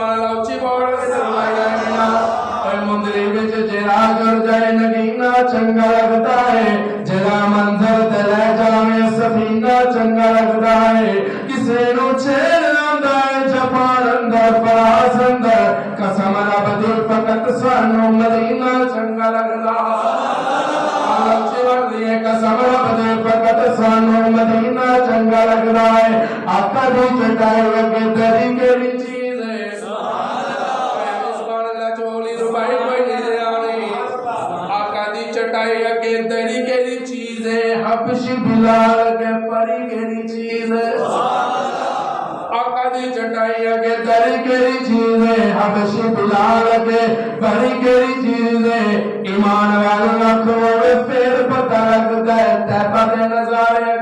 अल्लाह उच्ची बोल के फरमाया मंदिर विच जरा कर जाए नगीना चंगा लगता है, जरा मंजर ते ले जावे सफीना चंगा लगता है, किसे नु छेड़ लांदा है जपान अंदर परास अंदर, कसम रब दी फकत सानू मदीना चंगा लगदा है, कसम रब दी फकत सानू मदीना चंगा लगदा है। आका दी चटाई अगे दरी केड़ी चीज है, चटाई अगे दरी केड़ी चीज है, हबशी बिलाल के परी केड़ी चीज है, आका दी चटाई अगे दरी केड़ी चीज है, हबशी बिलाल के परी केड़ी चीज है। ईमान वालों आंखों में फिर पता लगता है तैबा के नजारे